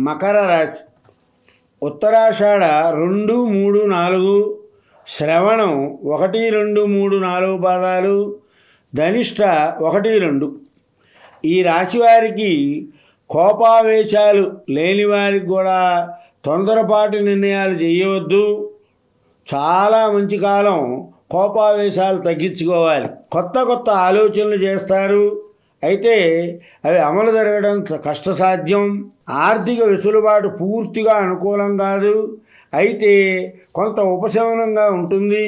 మకర రాశి. ఉత్తరాషాఢ 2, 3, 4, శ్రవణం 1, 2, 3, 4 పాదాలు, ధనిష్ట 1, 2. ఈ రాశి వారికి కోపావేశాలు లేని వారికి కూడా తొందరపాటు నిర్ణయాలు చేయవద్దు. చాలా మంచి కాలం. కోపావేశాలు తగ్గించుకోవాలి. కొత్త ఆలోచనలు చేస్తారు. అయితే అవి అమలు జరగడం కష్టసాధ్యం. ఆర్థిక వెసులుబాటు పూర్తిగా అనుకూలం కాదు. అయితే కొంత ఉపశమనంగా ఉంటుంది.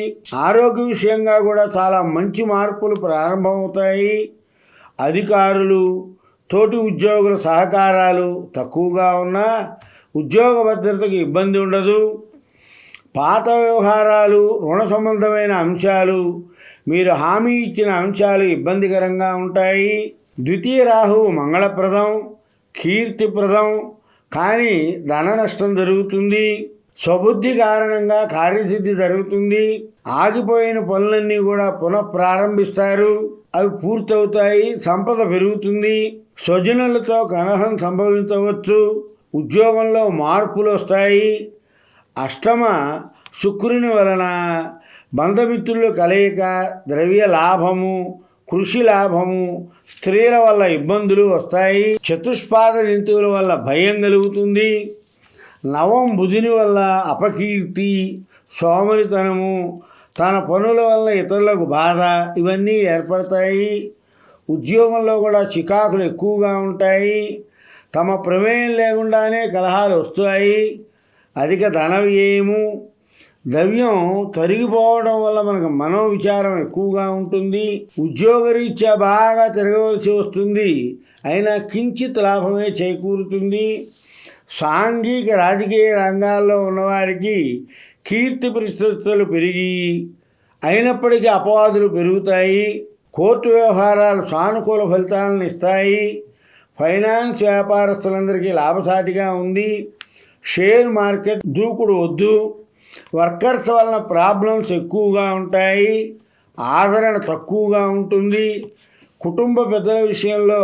ఆరోగ్య విషయంగా కూడా చాలా మంచి మార్పులు ప్రారంభమవుతాయి. అధికారులు, తోటి ఉద్యోగుల సహకారాలు తక్కువగా ఉన్నా ఉద్యోగ భద్రతకు ఇబ్బంది ఉండదు. పాత వ్యవహారాలు, రుణ సంబంధమైన అంశాలు, మీరు హామీ ఇచ్చిన అంశాలు ఇబ్బందికరంగా ఉంటాయి. ద్వితీయ రాహువు మంగళప్రదం, కీర్తిప్రదం, కానీ ధన నష్టం జరుగుతుంది. స్వబుద్ధి కారణంగా కార్యసిద్ధి జరుగుతుంది. ఆగిపోయిన పనులన్నీ కూడా పునఃప్రారంభిస్తారు. అవి పూర్తవుతాయి. సంపద పెరుగుతుంది. స్వజనులతో కలహం సంభవించవచ్చు. ఉద్యోగంలో మార్పులు వస్తాయి. అష్టమ శుక్రుని వలన బంధమిత్రుల కలయిక, ద్రవ్య లాభము, కృషి లాభము, స్త్రీల వల్ల ఇబ్బందులు వస్తాయి. చతుష్పాద జంతువుల వల్ల భయం కలుగుతుంది. నవం బుధుని వల్ల అపకీర్తి, సోమరితనము, తన పనుల వల్ల ఇతరులకు బాధ, ఇవన్నీ ఏర్పడతాయి. ఉద్యోగంలో కూడా చికాకులు ఎక్కువగా ఉంటాయి. తమ ప్రమేయం లేకుండానే కలహాలు వస్తాయి. అధిక ధన వ్యయము, ద్రవ్యం తరిగిపోవడం వల్ల మనకు మనోవిచారం ఎక్కువగా ఉంటుంది. ఉద్యోగరీత్యా బాగా తిరగవలసి వస్తుంది. అయినా కించిత్ లాభమే చేకూరుతుంది. సాంఘిక రాజకీయ రంగాల్లో ఉన్నవారికి కీర్తి ప్రతిష్టలు పెరిగి అయినప్పటికీ అపవాదులు పెరుగుతాయి. కోర్టు వ్యవహారాలు సానుకూల ఫలితాలను ఇస్తాయి. ఫైనాన్స్ వ్యాపారస్తులందరికీ లాభసాటిగా ఉంది. షేర్ మార్కెట్ దూకుడు వద్దు. వర్కర్స్ వలన ప్రాబ్లమ్స్ ఎక్కువగా ఉంటాయి. ఆదరణ తక్కువగా ఉంటుంది. కుటుంబ పెద్దల విషయంలో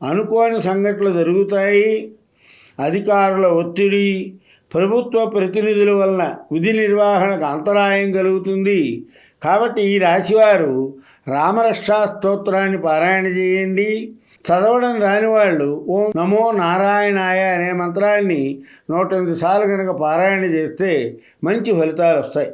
అనుకోని సంఘటనలు జరుగుతాయి. అధికారుల ఒత్తిడి, ప్రభుత్వ ప్రతినిధుల వలన విధి నిర్వహణకు అంతరాయం కలుగుతుంది. కాబట్టి ఈ రాశివారు రామరక్షా స్తోత్రాన్ని పారాయణ చేయండి. చదవడం రాని వాళ్ళు ఓం నమో నారాయణాయ అనే మంత్రాన్ని 108 సార్లు కనుక పారాయణ చేస్తే మంచి ఫలితాలు వస్తాయి.